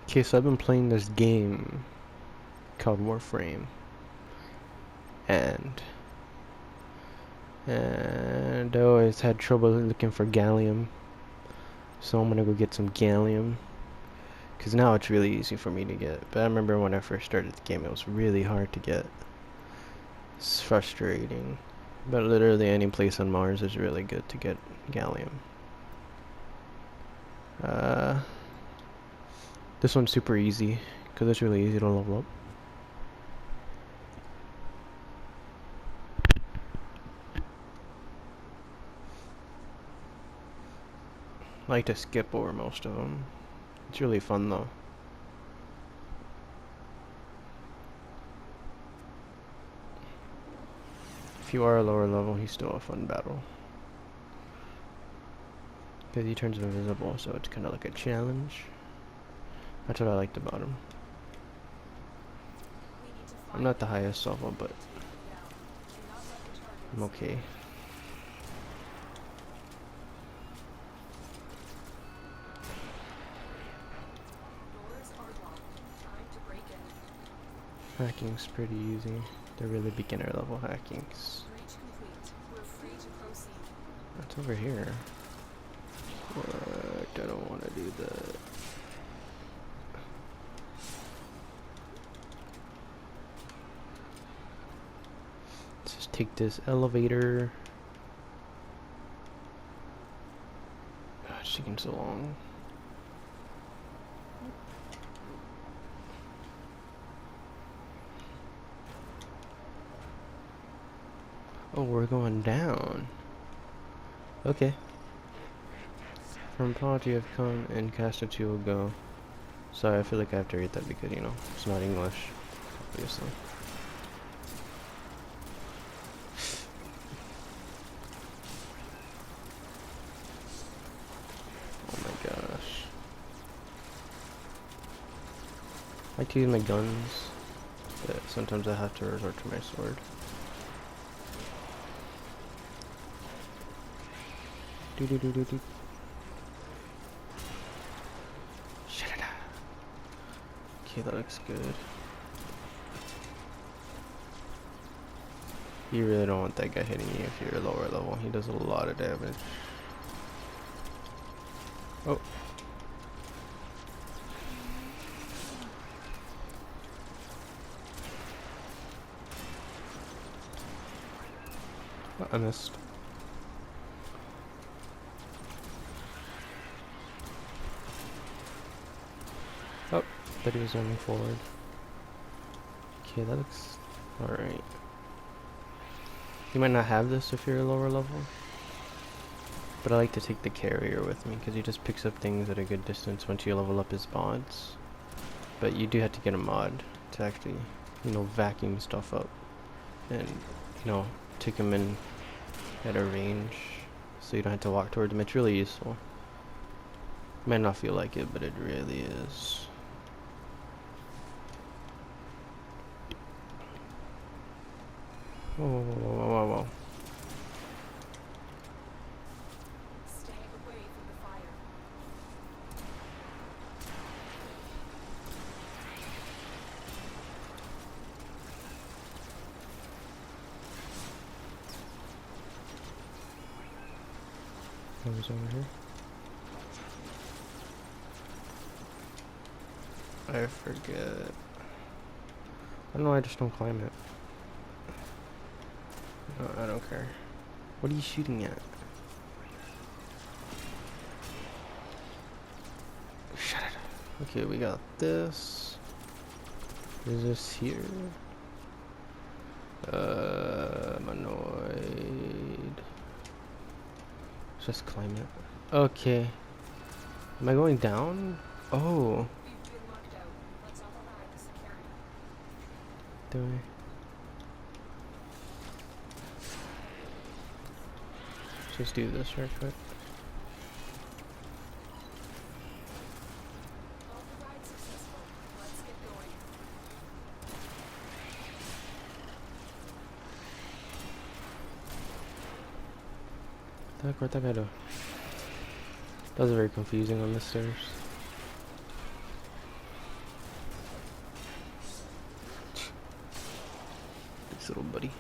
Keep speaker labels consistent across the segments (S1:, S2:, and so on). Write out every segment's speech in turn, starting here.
S1: Okay, so I've been playing this game called Warframe, and I always had trouble looking for Gallium, so I'm gonna go get some Gallium, because now it's really easy for me to get, but I remember when I first started the game it was really hard to get. It's frustrating, but literally any place on Mars is really good to get Gallium. This one's super easy, because it's really easy to level up. I like to skip over most of them. It's really fun though. If you are a lower level, he's still a fun battle. Because he turns invisible, so it's kind of like a challenge. That's what I liked about him. I'm not the highest level, but I'm okay. Hacking's pretty easy. They're really beginner level hackings. What's over here? What? I don't want to do that. Let's just take this elevator. God, it's taking so long. Oh, we're going down. Okay. From pod you have come and cast a 2 ago. Sorry, I feel like I have to read that because, you know, it's not English, obviously. Oh my gosh. I like to use my guns, but sometimes I have to resort to my sword. Do do do do do. Shut it up. Okay, that looks good. You really don't want that guy hitting you if you're lower level. He does a lot of damage. Oh. I missed. Oh, but he was running forward. Okay, that looks alright. You might not have this if you're a lower level, but I like to take the carrier with me because he just picks up things at a good distance once you level up his mods. But you do have to get a mod to actually, you know, vacuum stuff up and, you know, take them in at a range so you don't have to walk towards them. It's really useful. Might not feel like it, but it really is. Whoa, whoa, whoa, whoa, whoa, whoa.
S2: Stay away from the fire.
S1: What was over here? I forget. I don't know, I just don't climb it. No, I don't care. What are you shooting at? Shut it up. Okay, we got this. Is this here? I'm annoyed. Just climb it. Okay. Am I going down? Oh.
S2: We've been locked out. Let's override the security.
S1: Do I? Just do this real quick.
S2: Override successful. Let's get going.
S1: Where'd that guy go? That was very confusing on the stairs. Thanks, little buddy.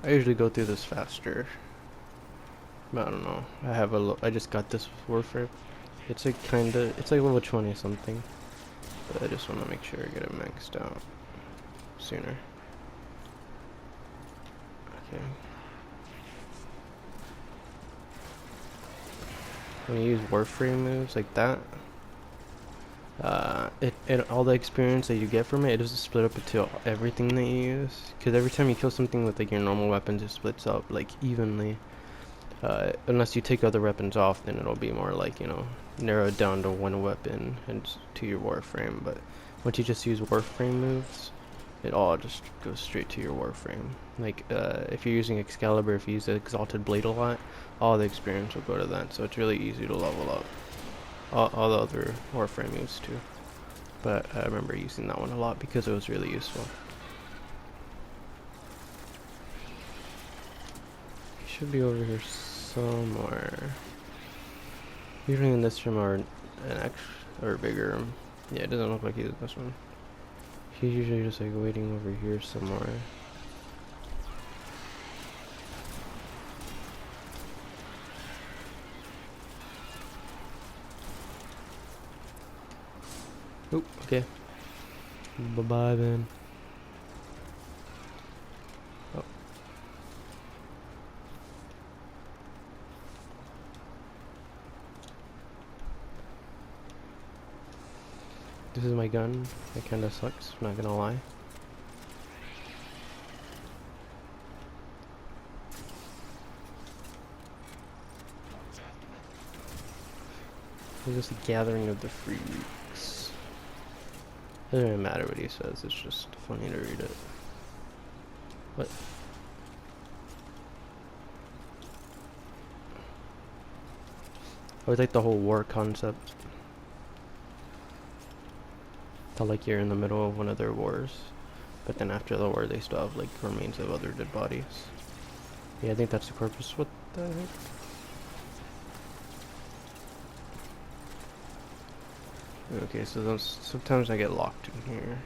S1: I usually go through this faster. But I don't know. I just got this Warframe. It's like it's like level 20 something. But I just want to make sure I get it maxed out sooner. Okay. When you use Warframe moves like that, all the experience that you get from it, it doesn't split up into everything that you use. Because every time you kill something with like your normal weapons, it splits up like evenly. Unless you take other weapons off, then it'll be more like, you know, narrowed down to one weapon and to your Warframe. But once you just use Warframe moves, it all just goes straight to your Warframe. Like, if you're using Excalibur, if you use the Exalted Blade a lot, all the experience will go to that. So it's really easy to level up. All the other Warframe moves too. But I remember using that one a lot because it was really useful. He should be over here somewhere. Usually in this room or or bigger room. Yeah, it doesn't look like he's in this one. He's usually just like waiting over here somewhere. Oop, okay. Bye-bye then. Oh. This is my gun. It kinda sucks, I'm not gonna lie. It's just a gathering of the freaks. It doesn't even matter what he says, it's just funny to read it. What? I would like the whole war concept. Felt like you're in the middle of one of their wars, but then after the war they still have like remains of other dead bodies. Yeah, I think that's the purpose. What the heck? Okay, so sometimes I get locked in here.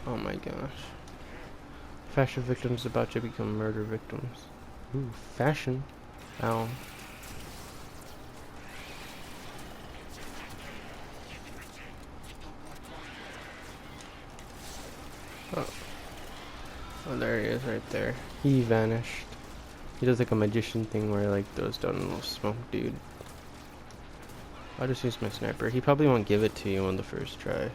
S1: Oh my gosh. Fashion victims about to become murder victims. Ooh, fashion. Ow. Oh. Oh, there he is right there. He vanished. He does like a magician thing where he like throws down a little smoke dude. I'll just use my sniper. He probably won't give it to you on the first try.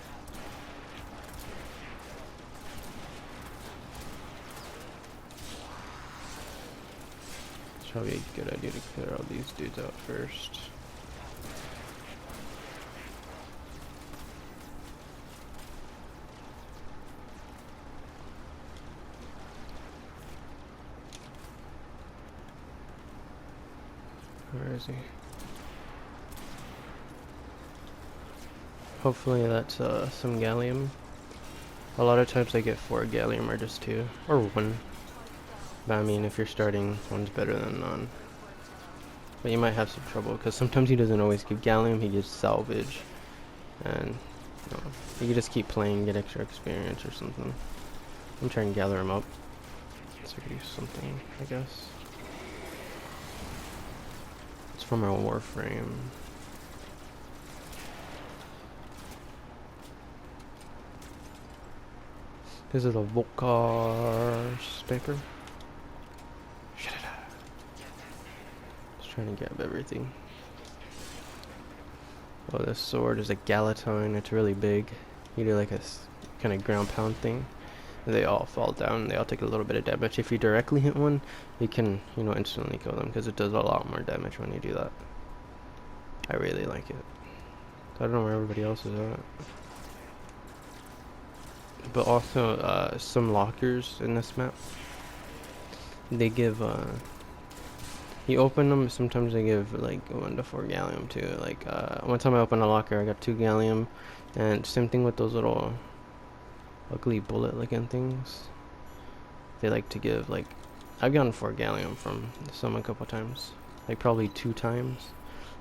S1: It's probably a good idea to clear all these dudes out first. Where is he? Hopefully that's some Gallium. A lot of times I get 4 Gallium or just 2. Or 1. But I mean, if you're starting, one's better than none. But you might have some trouble, because sometimes he doesn't always give Gallium, he gives salvage. And you know, you can just keep playing, get extra experience or something. I'm trying to gather him up. So use something, I guess. It's from our Warframe. This is a Volcar sniper. Shut it up. Just trying to grab everything. Oh, this sword is a Galatine. It's really big. You do like a kind of ground pound thing. They all fall down. They all take a little bit of damage. If you directly hit one, you can, you know, instantly kill them because it does a lot more damage when you do that. I really like it. I don't know where everybody else is at. But also, some lockers in this map, they give, you open them, sometimes they give, like, 1 to 4 Gallium, too. Like, one time I opened a locker, I got 2 Gallium, and same thing with those little ugly bullet-looking things. They like to give, like, I've gotten 4 Gallium from some a couple times. Like, probably 2 times.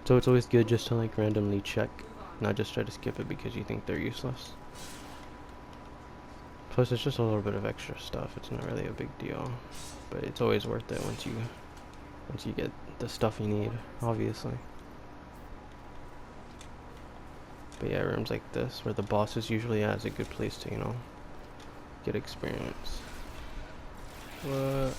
S1: So it's always good just to like randomly check, not just try to skip it because you think they're useless. Plus it's just a little bit of extra stuff, it's not really a big deal. But it's always worth it once you get the stuff you need, obviously. But yeah, rooms like this, where the boss is usually at, is a good place to, you know, get experience. What?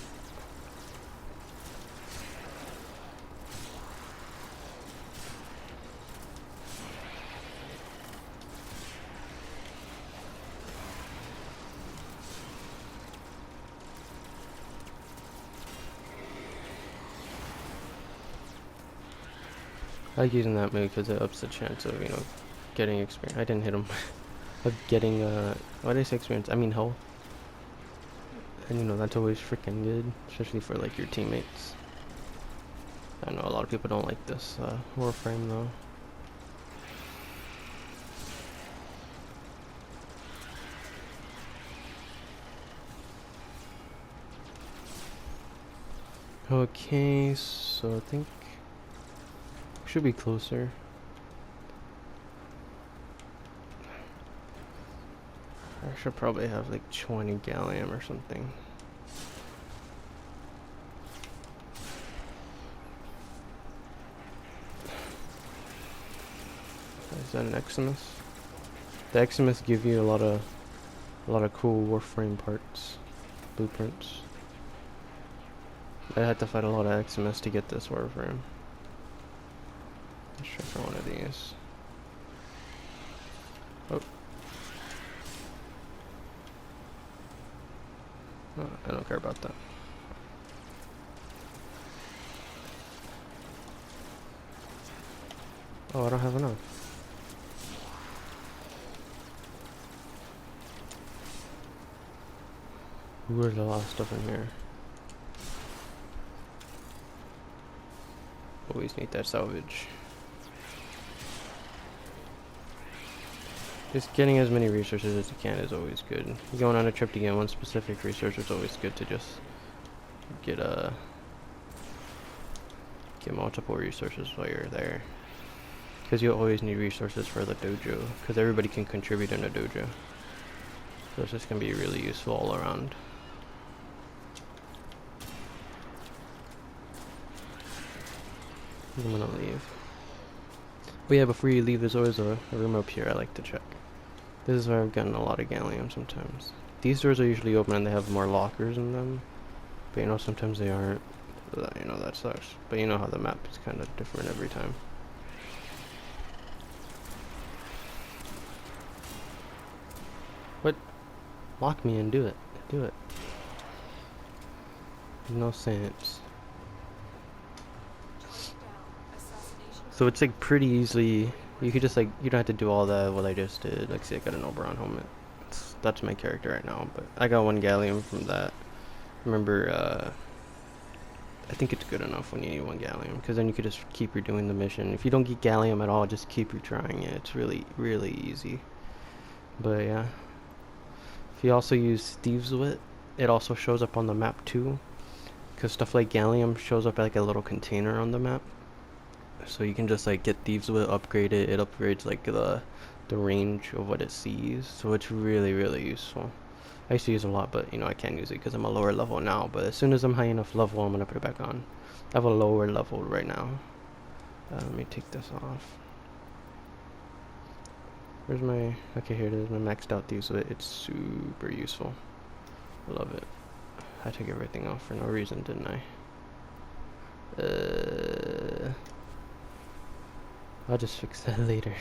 S1: I like using that move because it ups the chance of, you know, getting experience. I didn't hit him. Of getting, why did I say experience? I mean health. And you know, that's always freaking good, especially for like your teammates. I know a lot of people don't like this, Warframe though. Okay, so I think we should be closer. I should probably have like 20 gallium or something. Is that an Eximus? The Eximus give you a lot of cool Warframe parts, blueprints. I had to fight a lot of Eximus to get this Warframe. Let's try for one of these. Oh. Oh, I don't care about that. Oh, I don't have enough. Where's a lot of stuff in here? Always need that salvage. Just getting as many resources as you can is always good. Going on a trip to get one specific resource is always good to just get multiple resources while you're there. Because you always need resources for the dojo. Because everybody can contribute in a dojo. So it's just going to be really useful all around. I'm gonna leave. But yeah, before you leave, there's always a room up here I like to check. This is where I've gotten a lot of gallium sometimes. These doors are usually open and they have more lockers in them. But you know, sometimes they aren't. You know, that sucks. But you know how the map is kind of different every time. What? Lock me and do it. Do it. No sense. So it's like pretty easily, you could just like, you don't have to do all that what I just did. Like see, I got an Oberon helmet. That's my character right now, but I got 1 gallium from that. Remember, I think it's good enough when you need 1 gallium, because then you could just keep redoing the mission. If you don't get gallium at all, just keep retrying it. It's really, really easy. But yeah. If you also use Thieves Wit, it also shows up on the map too. Because stuff like gallium shows up like a little container on the map. So you can just like get Thieves Wit, upgrade it. It upgrades like the range of what it sees. So it's really, really useful. I used to use it a lot, but you know, I can't use it because I'm a lower level now. But as soon as I'm high enough level, I'm gonna put it back on. I have a lower level right now. Let me take this off. Where's my... Okay, here it is. My maxed out Thieves Wit. It's super useful. I love it. I took everything off for no reason, didn't I? I'll just fix that later.